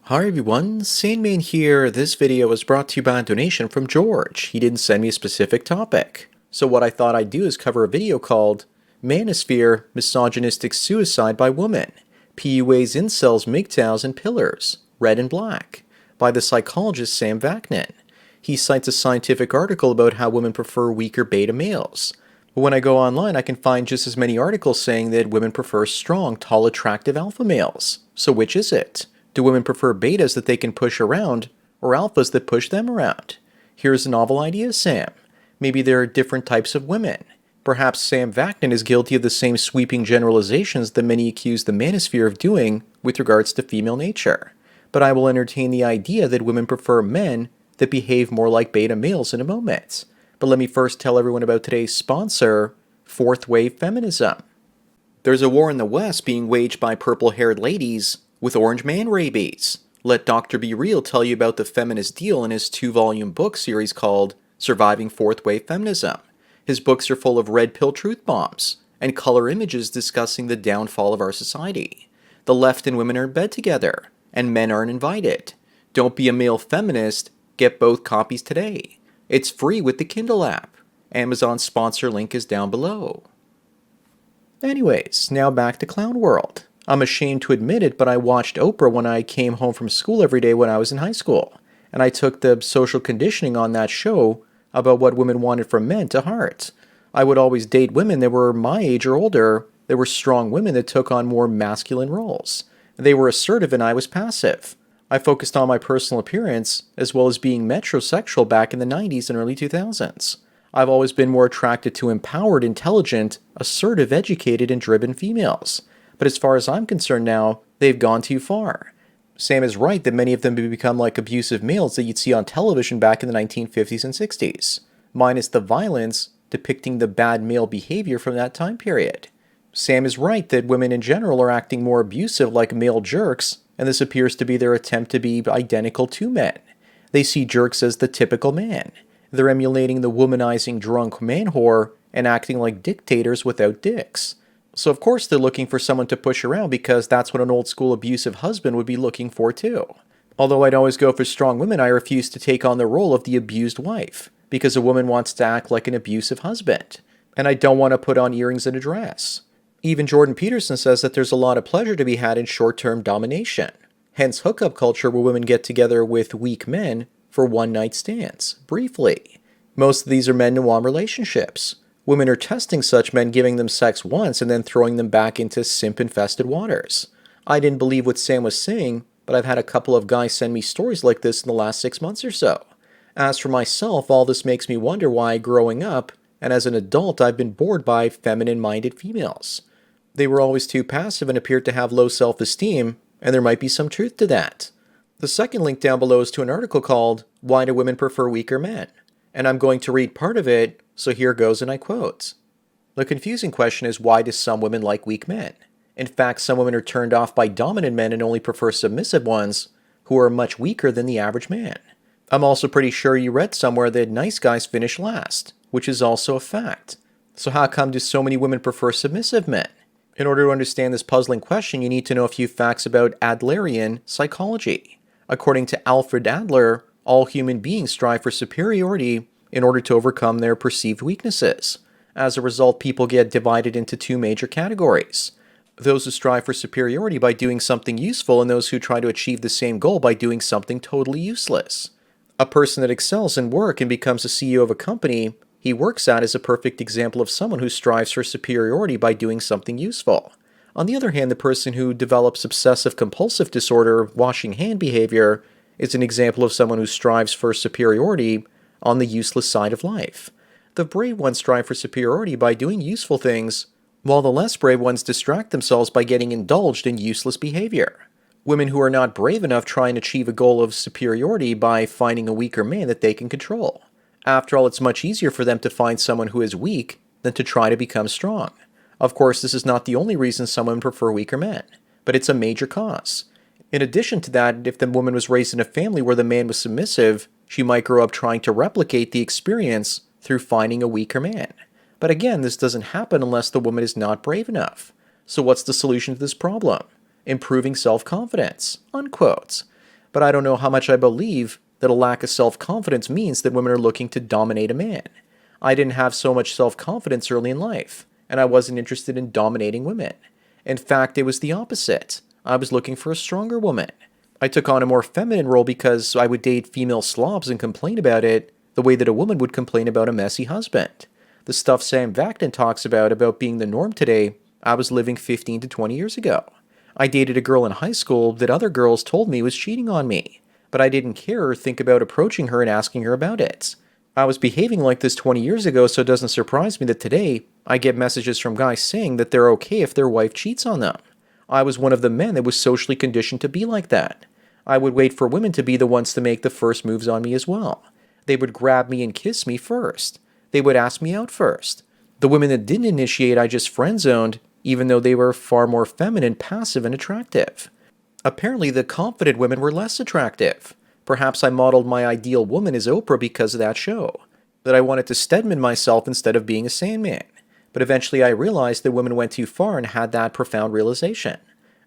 Hi everyone, Sandman here. This video was brought to you by a donation from George. He didn't send me a specific topic. So what I thought I'd do is cover a video called Manosphere Misogynistic Suicide by Women, PUA's Incels, mgtows, and Pillars, Red and Black, by the psychologist Sam Vaknin. He cites a scientific article about how women prefer weaker beta males. But when I go online, I can find just as many articles saying that women prefer strong, tall, attractive alpha males. So which is it? Do women prefer betas that they can push around, or alphas that push them around? Here's a novel idea, Sam. Maybe there are different types of women. Perhaps Sam Vaknin is guilty of the same sweeping generalizations that many accuse the manosphere of doing with regards to female nature. But I will entertain the idea that women prefer men that behave more like beta males in a moment. But let me first tell everyone about today's sponsor, Fourth Wave Feminism. There's a war in the West being waged by purple-haired ladies with orange man rabies. Let Dr. Be Real tell you about the feminist deal in his 2-volume book series called Surviving Fourth Wave Feminism. His books are full of red pill truth bombs and color images discussing the downfall of our society. The left and women are in bed together, and men aren't invited. Don't be a male feminist, get both copies today. It's free with the Kindle app. Amazon's sponsor link is down below. Anyways, now back to Clown World. I'm ashamed to admit it, but I watched Oprah when I came home from school every day when I was in high school. And I took the social conditioning on that show about what women wanted from men to heart. I would always date women that were my age or older. They were strong women that took on more masculine roles. They were assertive and I was passive. I focused on my personal appearance as well as being metrosexual back in the 90s and early 2000s. I've always been more attracted to empowered, intelligent, assertive, educated, and driven females. But as far as I'm concerned now, they've gone too far. Sam is right that many of them have become like abusive males that you'd see on television back in the 1950s and 60s, minus the violence depicting the bad male behavior from that time period. Sam is right that women in general are acting more abusive like male jerks, and this appears to be their attempt to be identical to men. They see jerks as the typical man. They're emulating the womanizing drunk man whore and acting like dictators without dicks. So of course they're looking for someone to push around because that's what an old school abusive husband would be looking for too. Although I'd always go for strong women, I refuse to take on the role of the abused wife because a woman wants to act like an abusive husband. And I don't want to put on earrings and a dress. Even Jordan Peterson says that there's a lot of pleasure to be had in short-term domination. Hence hookup culture where women get together with weak men for one-night stands, briefly. Most of these are men-to-woman relationships. Women are testing such men, giving them sex once and then throwing them back into simp-infested waters. I didn't believe what Sam was saying, but I've had a couple of guys send me stories like this in the last 6 months or so. As for myself, all this makes me wonder why, growing up, and as an adult, I've been bored by feminine-minded females. They were always too passive and appeared to have low self-esteem, and there might be some truth to that. The second link down below is to an article called, Why Do Women Prefer Weaker Men? And I'm going to read part of it, so here goes and I quote. The confusing question is, why do some women like weak men? In fact, some women are turned off by dominant men and only prefer submissive ones who are much weaker than the average man. I'm also pretty sure you read somewhere that nice guys finish last, which is also a fact. So how come do so many women prefer submissive men? In order to understand this puzzling question, you need to know a few facts about Adlerian psychology. According to Alfred Adler, all human beings strive for superiority in order to overcome their perceived weaknesses. As a result, people get divided into two major categories. Those who strive for superiority by doing something useful and those who try to achieve the same goal by doing something totally useless. A person that excels in work and becomes a CEO of a company he works at is a perfect example of someone who strives for superiority by doing something useful. On the other hand, the person who develops obsessive-compulsive disorder, washing hand behavior, is an example of someone who strives for superiority on the useless side of life. The brave ones strive for superiority by doing useful things, while the less brave ones distract themselves by getting indulged in useless behavior. Women who are not brave enough try and achieve a goal of superiority by finding a weaker man that they can control. After all, it's much easier for them to find someone who is weak than to try to become strong. Of course, this is not the only reason some women prefer weaker men, but it's a major cause. In addition to that, if the woman was raised in a family where the man was submissive, she might grow up trying to replicate the experience through finding a weaker man. But again, this doesn't happen unless the woman is not brave enough. So what's the solution to this problem? Improving self-confidence, unquote. but I don't know how much I believe that a lack of self-confidence means that women are looking to dominate a man. I didn't have so much self-confidence early in life, and I wasn't interested in dominating women. In fact, it was the opposite. I was looking for a stronger woman. I took on a more feminine role because I would date female slobs and complain about it the way that a woman would complain about a messy husband. The stuff Sam Vaknin talks about being the norm today, I was living 15 to 20 years ago. I dated a girl in high school that other girls told me was cheating on me, but I didn't care or think about approaching her and asking her about it. I was behaving like this 20 years ago, so it doesn't surprise me that today I get messages from guys saying that they're okay if their wife cheats on them. I was one of the men that was socially conditioned to be like that. I would wait for women to be the ones to make the first moves on me as well. They would grab me and kiss me first. They would ask me out first. The women that didn't initiate, I just friend-zoned, even though they were far more feminine, passive, and attractive. Apparently, the confident women were less attractive. Perhaps I modeled my ideal woman as Oprah because of that show. That I wanted to Stedman myself instead of being a Sandman. But eventually I realized that women went too far and had that profound realization.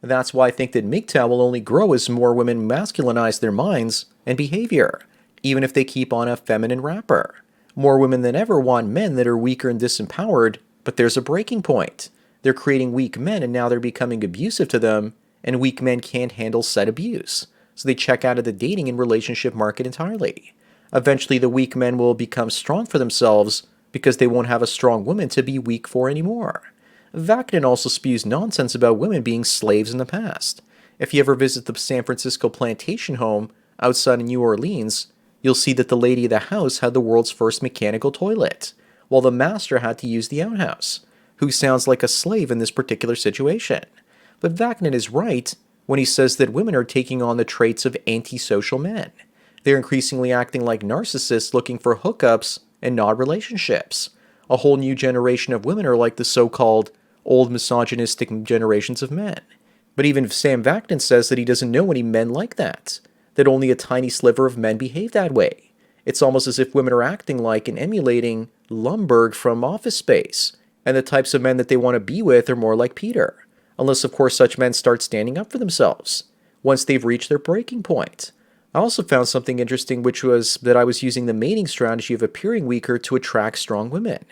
That's why I think that mgtow will only grow as more women masculinize their minds and behavior, even if they keep on a feminine wrapper. More women than ever want men that are weaker and disempowered, but there's a breaking point. They're creating weak men and now they're becoming abusive to them, and weak men can't handle said abuse. So they check out of the dating and relationship market entirely. Eventually the weak men will become strong for themselves because they won't have a strong woman to be weak for anymore. Vaknin also spews nonsense about women being slaves in the past. If you ever visit the San Francisco plantation home outside of New Orleans, you'll see that the lady of the house had the world's first mechanical toilet, while the master had to use the outhouse. Who sounds like a slave in this particular situation? But Vaknin is right when he says that women are taking on the traits of antisocial men. They're increasingly acting like narcissists looking for hookups and not relationships. A whole new generation of women are like the so-called old misogynistic generations of men. But even Sam Vaknin says that he doesn't know any men like that only a tiny sliver of men behave that way. It's almost as if women are acting like and emulating Lumbergh from Office Space, and the types of men that they want to be with are more like Peter. Unless, of course, such men start standing up for themselves once they've reached their breaking point. I also found something interesting, which was that I was using the mating strategy of appearing weaker to attract strong women.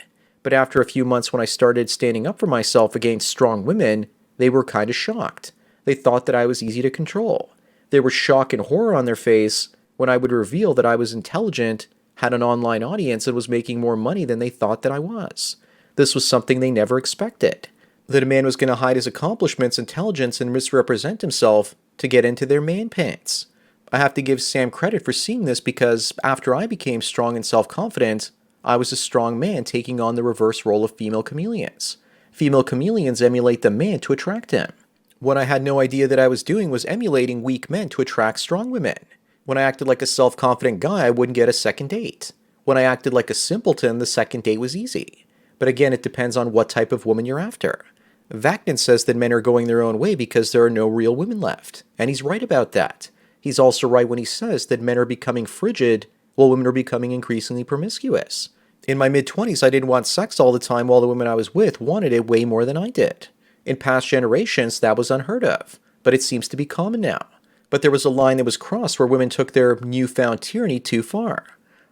But after a few months when I started standing up for myself against strong women, they were kind of shocked. They thought that I was easy to control. There was shock and horror on their face when I would reveal that I was intelligent, had an online audience, and was making more money than they thought that I was. This was something they never expected. That a man was going to hide his accomplishments, intelligence, and misrepresent himself to get into their man pants. I have to give Sam credit for seeing this because after I became strong and self-confident, I was a strong man taking on the reverse role of female chameleons. Female chameleons emulate the man to attract him. What I had no idea that I was doing was emulating weak men to attract strong women. When I acted like a self-confident guy, I wouldn't get a second date. When I acted like a simpleton, the second date was easy. But again, it depends on what type of woman you're after. Vaknin says that men are going their own way because there are no real women left. And he's right about that. He's also right when he says that men are becoming frigid while women are becoming increasingly promiscuous. In my mid-20s, I didn't want sex all the time while the women I was with wanted it way more than I did. In past generations, that was unheard of, but it seems to be common now. But there was a line that was crossed where women took their newfound tyranny too far.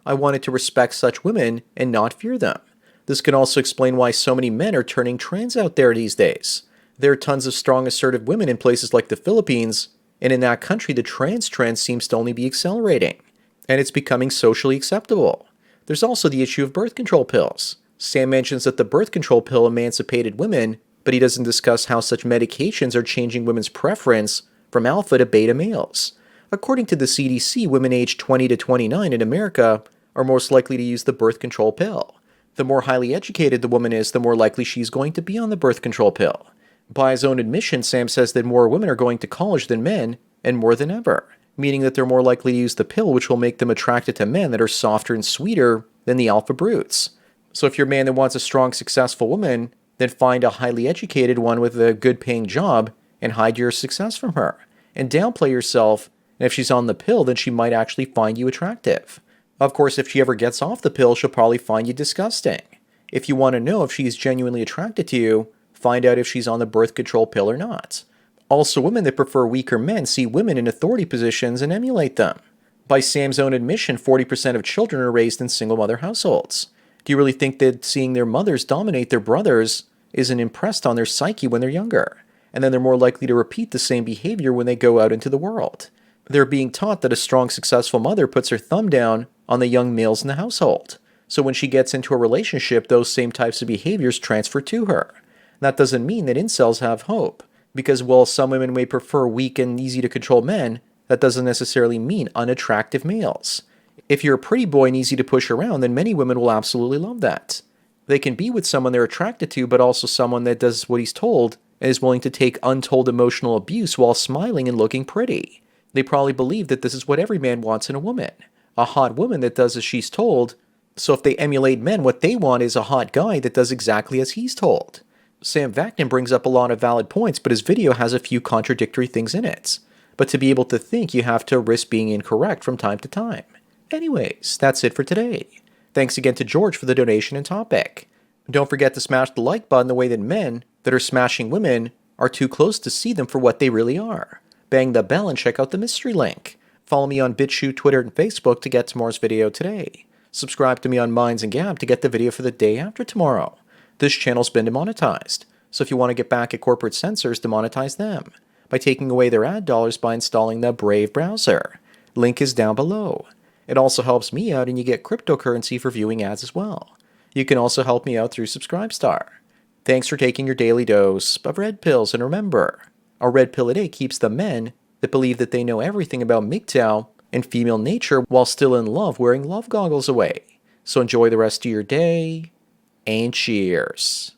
I wanted to respect such women and not fear them. This can also explain why so many men are turning trans out there these days. There are tons of strong, assertive women in places like the Philippines, and in that country the trans trend seems to only be accelerating, and it's becoming socially acceptable. There's also the issue of birth control pills. Sam mentions that the birth control pill emancipated women, but he doesn't discuss how such medications are changing women's preference from alpha to beta males. According to the CDC, women aged 20 to 29 in America are most likely to use the birth control pill. The more highly educated the woman is, the more likely she's going to be on the birth control pill. By his own admission, Sam says that more women are going to college than men, and more than ever, meaning that they're more likely to use the pill, which will make them attracted to men that are softer and sweeter than the alpha brutes. So if you're a man that wants a strong, successful woman, then find a highly educated one with a good paying job and hide your success from her. And downplay yourself, and if she's on the pill, then she might actually find you attractive. Of course, if she ever gets off the pill, she'll probably find you disgusting. If you want to know if she's genuinely attracted to you, find out if she's on the birth control pill or not. Also, women that prefer weaker men see women in authority positions and emulate them. By Sam's own admission, 40% of children are raised in single mother households. Do you really think that seeing their mothers dominate their brothers isn't impressed on their psyche when they're younger? And then they're more likely to repeat the same behavior when they go out into the world. They're being taught that a strong, successful mother puts her thumb down on the young males in the household. So when she gets into a relationship, those same types of behaviors transfer to her. That doesn't mean that incels have hope, because while some women may prefer weak and easy to control men, that doesn't necessarily mean unattractive males. If you're a pretty boy and easy to push around, then many women will absolutely love that. They can be with someone they're attracted to, but also someone that does what he's told and is willing to take untold emotional abuse while smiling and looking pretty. They probably believe that this is what every man wants in a woman. A hot woman that does as she's told. So if they emulate men, what they want is a hot guy that does exactly as he's told. Sam Vaknin brings up a lot of valid points, but his video has a few contradictory things in it. But to be able to think, you have to risk being incorrect from time to time. Anyways, that's it for today. Thanks again to George for the donation and topic. Don't forget to smash the like button the way that men that are smashing women are too close to see them for what they really are. Bang the bell and check out the mystery link. Follow me on BitChute, Twitter, and Facebook to get tomorrow's video today. Subscribe to me on Minds and Gab to get the video for the day after tomorrow. This channel's been demonetized, so if you want to get back at corporate censors, demonetize them by taking away their ad dollars by installing the Brave browser. Link is down below. It also helps me out and you get cryptocurrency for viewing ads as well. You can also help me out through Subscribestar. Thanks for taking your daily dose of red pills, and remember, a red pill a day keeps the men that believe that they know everything about mgtow and female nature while still in love wearing love goggles away. So enjoy the rest of your day, and cheers.